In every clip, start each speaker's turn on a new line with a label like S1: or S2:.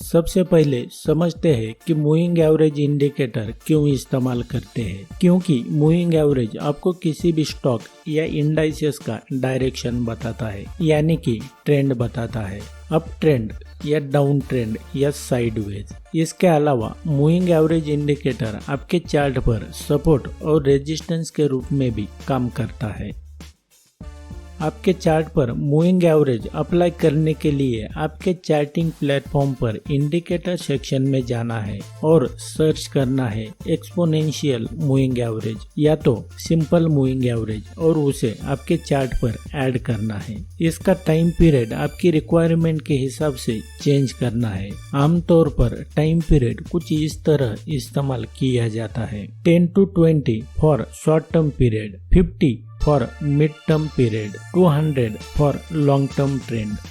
S1: सबसे पहले समझते हैं कि मूविंग एवरेज इंडिकेटर क्यों इस्तेमाल करते हैं। क्योंकि मूविंग एवरेज आपको किसी भी स्टॉक या इंडाइसेस का डायरेक्शन बताता है, यानी कि ट्रेंड बताता है, अप ट्रेंड या डाउन ट्रेंड या साइडवेज। इसके अलावा मूविंग एवरेज इंडिकेटर आपके चार्ट पर सपोर्ट और रेजिस्टेंस के रूप में भी काम करता है। आपके चार्ट पर मूविंग एवरेज अप्लाई करने के लिए आपके चार्टिंग प्लेटफॉर्म पर इंडिकेटर सेक्शन में जाना है और सर्च करना है एक्सपोनेंशियल मूविंग एवरेज या तो सिंपल मूविंग एवरेज और उसे आपके चार्ट पर ऐड करना है। इसका टाइम पीरियड आपकी रिक्वायरमेंट के हिसाब से चेंज करना है। आमतौर पर टाइम पीरियड कुछ इस तरह इस्तेमाल किया जाता है: 10 to 20 for short term period, 50 for mid-term period, 200 for long-term trend।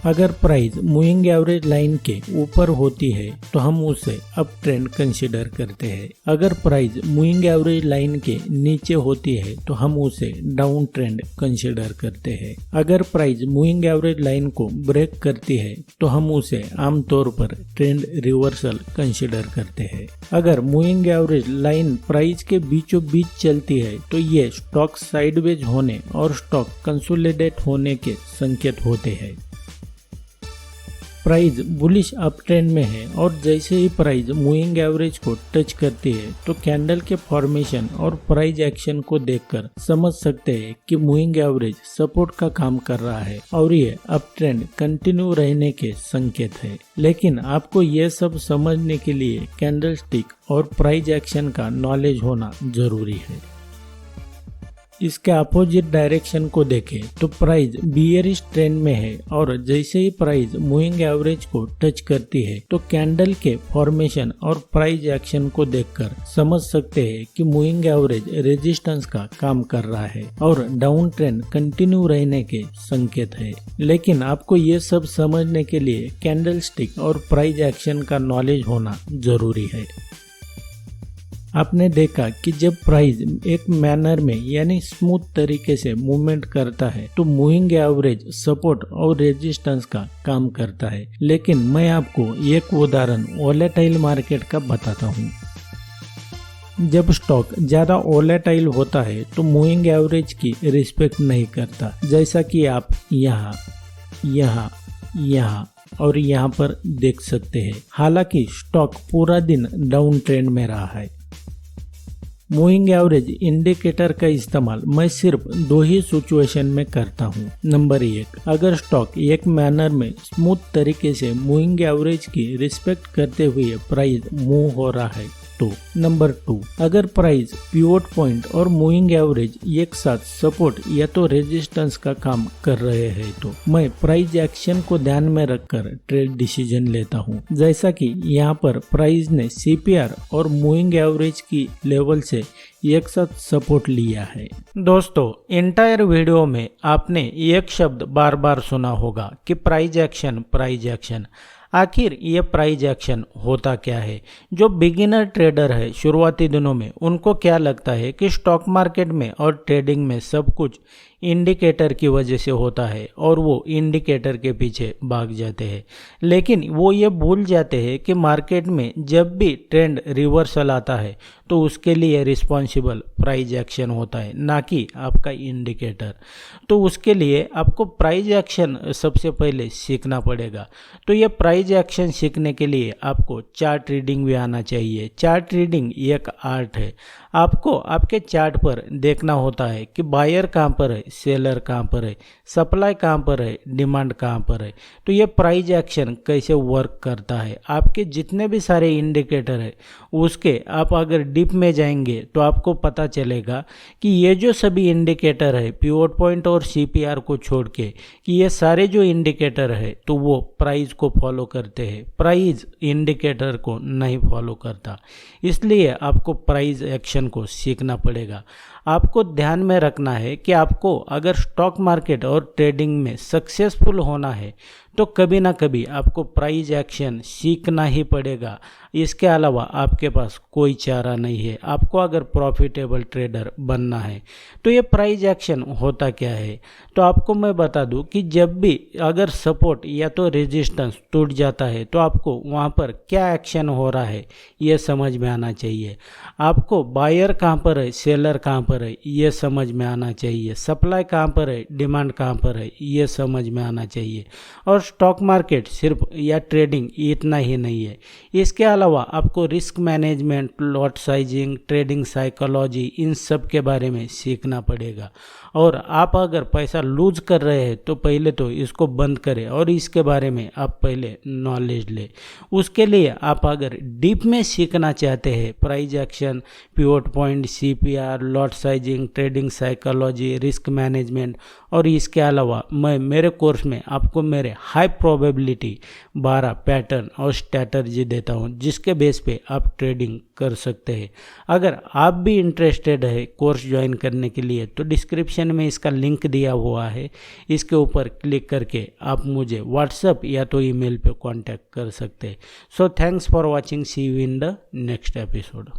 S1: अगर प्राइस मूविंग एवरेज लाइन के ऊपर होती है तो हम उसे अप ट्रेंड कंसीडर करते हैं। अगर प्राइस मूविंग एवरेज लाइन के नीचे होती है तो हम उसे डाउन ट्रेंड कंसीडर करते हैं। अगर प्राइस मूविंग एवरेज लाइन को ब्रेक करती है तो हम उसे आमतौर पर ट्रेंड रिवर्सल कंसीडर करते हैं। अगर मूविंग एवरेज लाइन प्राइस के बीचों बीच चलती है तो ये स्टॉक साइडवेज होने और स्टॉक कंसोलिडेट होने के संकेत होते हैं। प्राइस बुलिश अप ट्रेंड में है और जैसे ही प्राइस मूविंग एवरेज को टच करती है तो कैंडल के फॉर्मेशन और प्राइस एक्शन को देखकर समझ सकते हैं कि मूविंग एवरेज सपोर्ट का काम कर रहा है और ये अप ट्रेंड कंटिन्यू रहने के संकेत है। लेकिन आपको ये सब समझने के लिए कैंडलस्टिक और प्राइस एक्शन का नॉलेज होना जरूरी है। इसके अपोजिट डायरेक्शन को देखें तो प्राइस बियरिश ट्रेंड में है और जैसे ही प्राइस मूविंग एवरेज को टच करती है तो कैंडल के फॉर्मेशन और प्राइस एक्शन को देखकर समझ सकते हैं कि मूविंग एवरेज रेजिस्टेंस का काम कर रहा है और डाउन ट्रेंड कंटिन्यू रहने के संकेत है। लेकिन आपको ये सब समझने के लिए कैंडलस्टिक और प्राइस एक्शन का नॉलेज होना जरूरी है। आपने देखा कि जब प्राइस एक मैनर में यानी स्मूथ तरीके से मूवमेंट करता है तो मूविंग एवरेज सपोर्ट और रेजिस्टेंस का काम करता है। लेकिन मैं आपको एक उदाहरण वोलेटाइल मार्केट का बताता हूँ। जब स्टॉक ज्यादा वोलेटाइल होता है तो मूविंग एवरेज की रिस्पेक्ट नहीं करता, जैसा कि आप यहाँ और यहाँ पर देख सकते हैं। हालांकि स्टॉक पूरा दिन डाउन ट्रेंड में रहा है। मूविंग एवरेज इंडिकेटर का इस्तेमाल मैं सिर्फ दो ही सिचुएशन में करता हूँ। नंबर 1, अगर स्टॉक एक मैनर में स्मूथ तरीके से मूविंग एवरेज की रिस्पेक्ट करते हुए प्राइस मूव हो रहा है तो। नंबर 2, अगर प्राइस पिवोट पॉइंट और मूविंग एवरेज एक साथ सपोर्ट या तो रेजिस्टेंस का काम कर रहे हैं तो मैं प्राइस एक्शन को ध्यान में रखकर ट्रेड डिसीजन लेता हूं। जैसा कि यहाँ पर प्राइस ने सीपीआर और मूविंग एवरेज की लेवल से एक साथ सपोर्ट लिया है। दोस्तों, इंटायर वीडियो में आपने एक शब्द बार बार सुना होगा कि प्राइस एक्शन। आखिर ये प्राइस एक्शन होता क्या है? जो बिगिनर ट्रेडर है शुरुआती दिनों में, उनको क्या लगता है कि स्टॉक मार्केट में और ट्रेडिंग में सब कुछ इंडिकेटर की वजह से होता है और वो इंडिकेटर के पीछे भाग जाते हैं। लेकिन वो ये भूल जाते हैं कि मार्केट में जब भी ट्रेंड रिवर्सल आता है तो उसके लिए रिस्पॉन्सिबल प्राइस एक्शन होता है, ना कि आपका इंडिकेटर। तो उसके लिए आपको प्राइस एक्शन सबसे पहले सीखना पड़ेगा। तो ये प्राइस एक्शन सीखने के लिए आपको चार्ट रीडिंग भी आना चाहिए। चार्ट रीडिंग एक आर्ट है। आपको आपके चार्ट पर देखना होता है कि बायर कहाँ पर है, सेलर कहाँ पर है, सप्लाई कहाँ पर है, डिमांड कहाँ पर है। तो ये प्राइस एक्शन कैसे वर्क करता है। आपके जितने भी सारे इंडिकेटर है उसके आप अगर डीप में जाएंगे तो आपको पता चलेगा कि ये जो सभी इंडिकेटर है पिवोट पॉइंट और सीपीआर को छोड़ के, कि ये सारे जो इंडिकेटर है तो वो प्राइस को फॉलो करते हैं, प्राइस इंडिकेटर को नहीं फॉलो करता। इसलिए आपको प्राइस एक्शन को सीखना पड़ेगा। आपको ध्यान में रखना है कि आपको अगर स्टॉक मार्केट और ट्रेडिंग में सक्सेसफुल होना है तो कभी ना कभी आपको प्राइस एक्शन सीखना ही पड़ेगा। इसके अलावा आपके पास कोई चारा नहीं है। आपको अगर प्रॉफिटेबल ट्रेडर बनना है तो ये प्राइस एक्शन होता क्या है, तो आपको मैं बता दूं कि जब भी अगर सपोर्ट या तो रेजिस्टेंस टूट जाता है तो आपको वहाँ पर क्या एक्शन हो रहा है ये समझ में आना चाहिए। आपको बायर कहाँ पर है, सेलर कहाँ पर है ये समझ में आना चाहिए। सप्लाई कहाँ पर है, डिमांड कहाँ पर है ये समझ में आना चाहिए। और स्टॉक मार्केट सिर्फ या ट्रेडिंग इतना ही नहीं है, इसके अलावा आपको risk management, lot sizing, trading psychology, इन सब के बारे में सीखना पड़ेगा। और आप अगर पैसा लूज कर रहे हैं तो पहले तो इसको बंद करें और इसके बारे में आप पहले नॉलेज लें। उसके लिए आप अगर डीप में सीखना चाहते हैं price action, pivot point, CPR, lot sizing, trading psychology, risk management, और इसके अलावा मैं मेरे कोर्स में आपको मेरे हाई प्रोबेबिलिटी 12 पैटर्न और स्ट्रैटेजी देता हूं, जिसके बेस पे आप ट्रेडिंग कर सकते हैं। अगर आप भी इंटरेस्टेड है कोर्स ज्वाइन करने के लिए तो डिस्क्रिप्शन में इसका लिंक दिया हुआ है, इसके ऊपर क्लिक करके आप मुझे व्हाट्सएप या तो ईमेल पे कांटेक्ट कर सकते हैं। So thanks for watching, see you in the next episode.